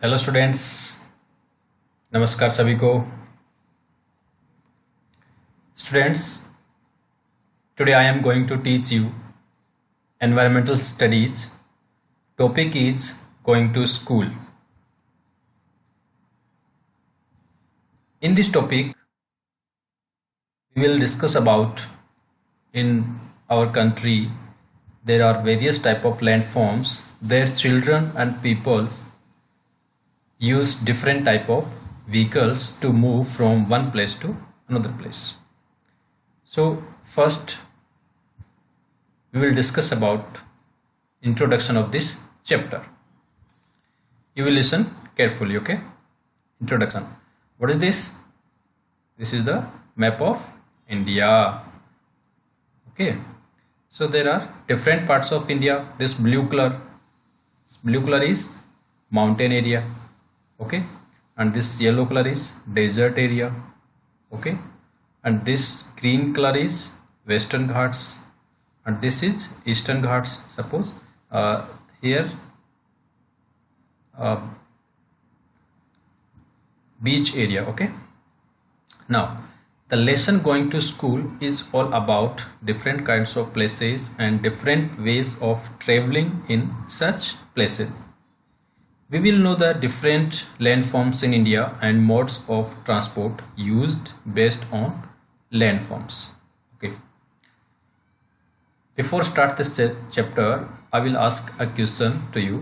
Hello students. नमस्कार सभी को। Students, today I am going to teach you environmental studies. Topic is going to school. In this topic we will discuss about in our country there are various type of landforms. Their children and people use different type of vehicles to move from one place to another place. So first we will discuss about introduction of this chapter. You will listen carefully, okay? Introduction. What is this? This is the map of India. Okay. So there are different parts of India. This blue color is mountain area. Okay. And this yellow color is desert area. Okay. And this green color is Western Ghats. And this is Eastern Ghats. Suppose here beach area. Okay. Now the lesson going to school is all about different kinds of places and different ways of traveling in such places. We will know the different landforms in India and modes of transport used based on landforms. Okay. Before start this chapter, I will ask a question to you.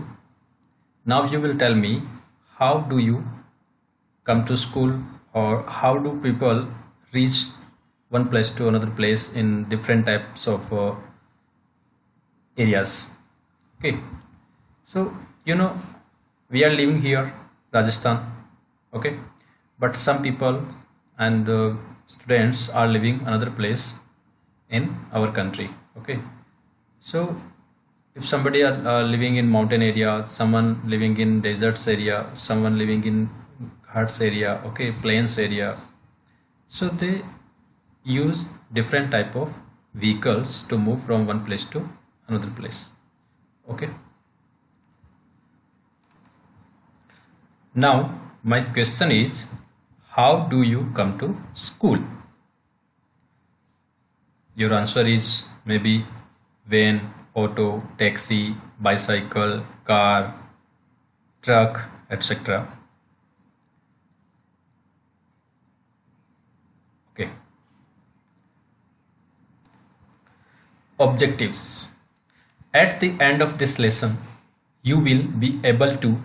Now you will tell me, how do you come to school, or how do people reach one place to another place in different types of areas. Okay, so we are living here Rajasthan. Okay, but some people and students are living another place in our country. Okay, so if somebody are living in mountain area, someone living in deserts area, someone living in ghats area, okay, plains area, so they use different type of vehicles to move from one place to another place. Okay, now my question is, how do you come to school? Your answer is maybe van, auto, taxi, bicycle, car, truck, etc. Okay. Objectives. At the end of this lesson, you will be able to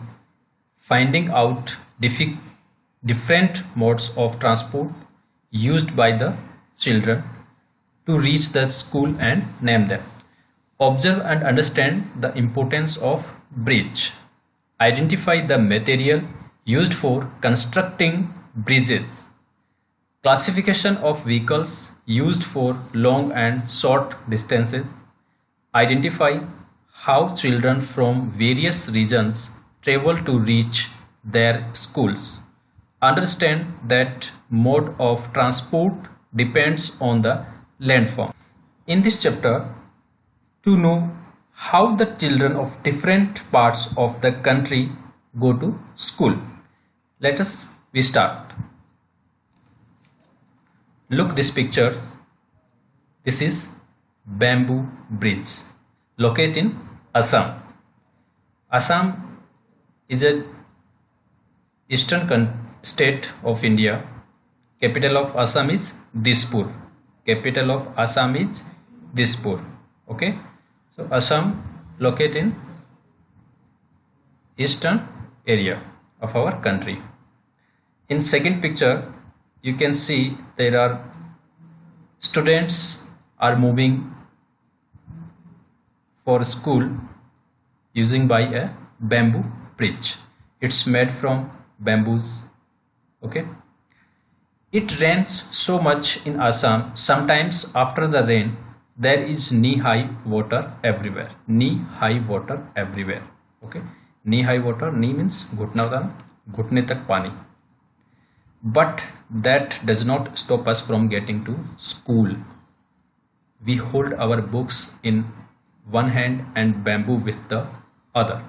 finding out different modes of transport used by the children to reach the school and name them. Observe and understand the importance of bridge. Identify the material used for constructing bridges. Classification of vehicles used for long and short distances. Identify how children from various regions travel to reach their schools. Understand that mode of transport depends on the landform. In this chapter, to know how the children of different parts of the country go to school, let us start. Look this picture. This is bamboo bridge located in Assam. Assam is a eastern state of India. Capital of Assam is Dispur. Capital of Assam is Dispur. Okay, so Assam located in eastern area of our country. In second picture, you can see there are students are moving for school using by a bamboo bridge. It's made from bamboos. Okay, it rains so much in Assam. Sometimes after the rain there is knee-high water everywhere. Knee-high water everywhere. Okay, knee-high water, knee means घुटना होता है, घुटने तक पानी. But that does not stop us from getting to school. We hold our books in one hand and bamboo with the other.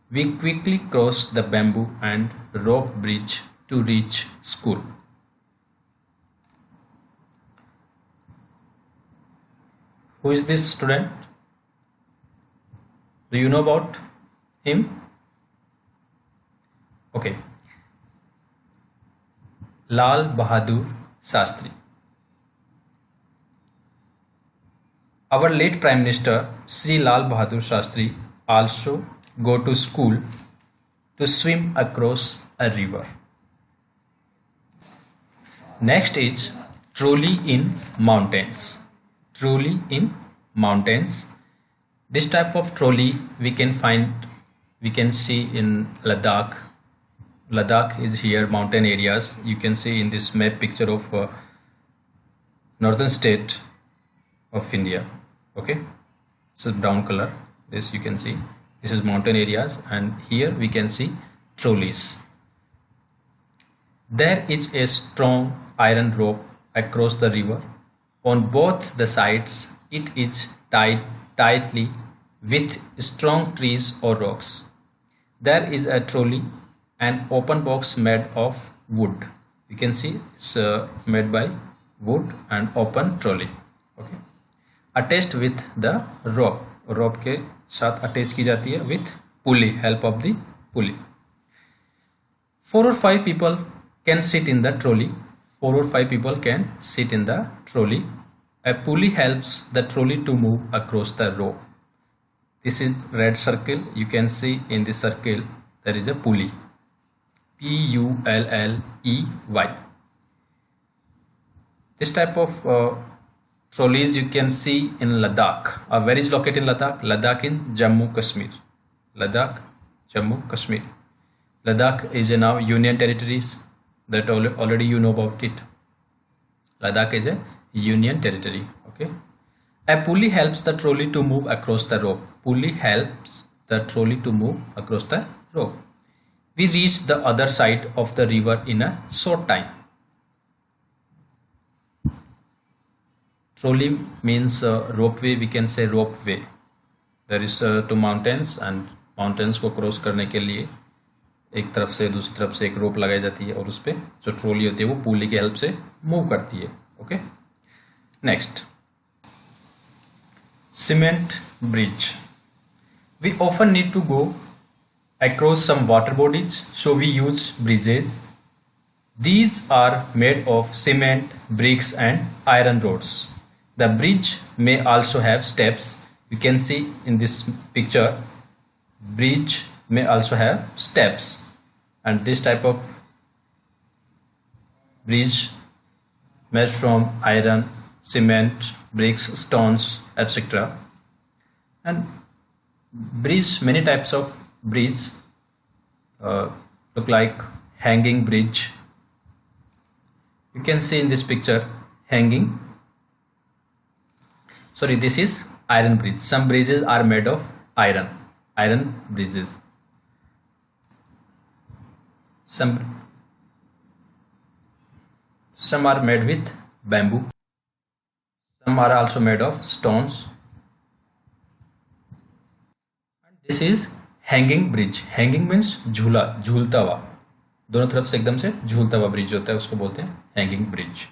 We quickly cross the bamboo and rope bridge to reach school. Who is this student? Do you know about him? Okay. Lal Bahadur Shastri. Our late Prime Minister Sri Lal Bahadur Shastri also go to school to swim across a river. Next is trolley in mountains. Trolley in mountains. This type of trolley we can see in Ladakh. Ladakh is here, mountain areas. You can see in this map picture of northern state of India. Okay, this is brown color. This you can see. This is mountain areas, and here we can see trolleys. There is a strong iron rope across the river. On both the sides, it is tied tightly with strong trees or rocks. There is a trolley, an open box made of wood. You can see it's made by wood and open trolley. Okay, attached with the rope. Rope के साथ attach की जाती है with pulley, help of the pulley. 4 or 5 people can sit in the trolley. 4 or 5 people can sit in the trolley. A pulley helps the trolley to move across the rope. This is red circle. You can see in this circle there is a pulley. Pulley. This type of trolleys you can see in Ladakh. Where is located in Ladakh? Ladakh in Jammu Kashmir. Ladakh, Jammu Kashmir. Ladakh is now union territories. That already you know about it. Ladakh is a union territory. Okay. A pulley helps the trolley to move across the rope. Pulley helps the trolley to move across the rope. We reach the other side of the river in a short time. Trolley means ropeway. We can say ropeway. There is two mountains, and mountains को cross करने के लिए एक तरफ से दूसरी तरफ से एक रोप लगाई जाती है, और उस पे जो ट्रॉली होती है वो पुली की हेल्प से मूव करती है. Okay, next, cement bridge. We often need to go across some water bodies, so we use bridges. These are made of cement, bricks and iron rods. The bridge may also have steps. You can see in this picture, bridge may also have steps, and this type of bridge made from iron, cement, bricks, stones, etc. And bridge, many types of bridge look like hanging bridge. You can see in this picture hanging. Sorry, this is iron bridge. Some bridges are made of iron bridges. Some are made with bamboo. Some are also made of stones. And this is hanging bridge. Hanging means झूला, झूलता हुआ, दोनों तरफ से एकदम से झूलता हुआ ब्रिज होता है, उसको बोलते हैं hanging bridge.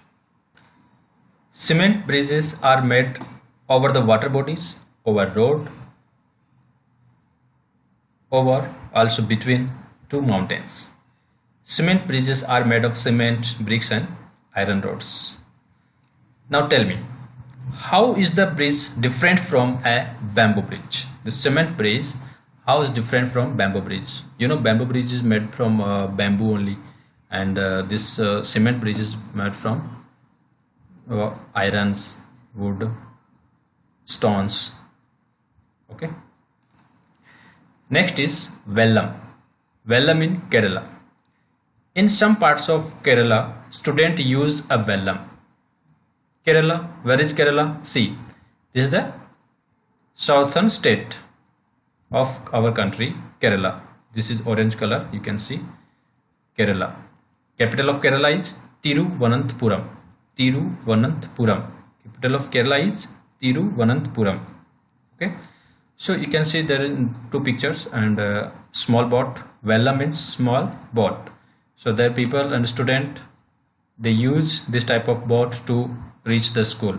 Cement bridges are made over the water bodies, over road, over also between two mountains. Cement bridges are made of cement, bricks and iron rods. Now tell me, how is the bridge different from a bamboo bridge? The cement bridge, how is different from bamboo bridge? You know, bamboo bridge is made from bamboo only, and this cement bridge is made from irons, wood, stones. Okay. Next is Vellam. Vellam in Kerala. In some parts of Kerala, students use a Vellam. Kerala, where is Kerala? See, this is the southern state of our country, Kerala. This is orange color, you can see Kerala. Capital of Kerala is Tiruvananthapuram. Tiruvananthapuram. Capital of Kerala is Tiruvananthapuram. Okay. So you can see there in two pictures, and small boat, vella means small boat. So there people and student, they use this type of boat to reach the school,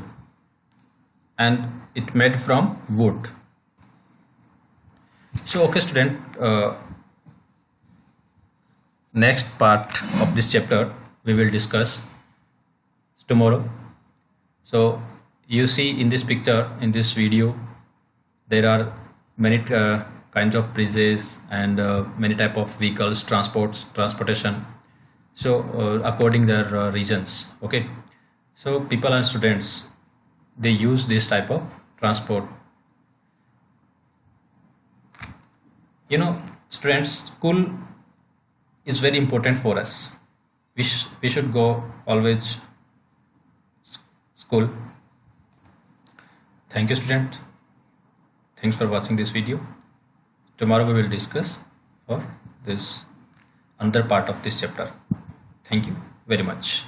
and it made from wood. So okay student, next part of this chapter we will discuss tomorrow. So you see in this picture, in this video, there are many kinds of bridges and many type of vehicles, transportation. So according their regions, okay. So people and students, they use this type of transport. You know, students, school is very important for us. We should go always school. Thank you student. Thanks for watching this video. Tomorrow we will discuss for this another part of this chapter. Thank you very much.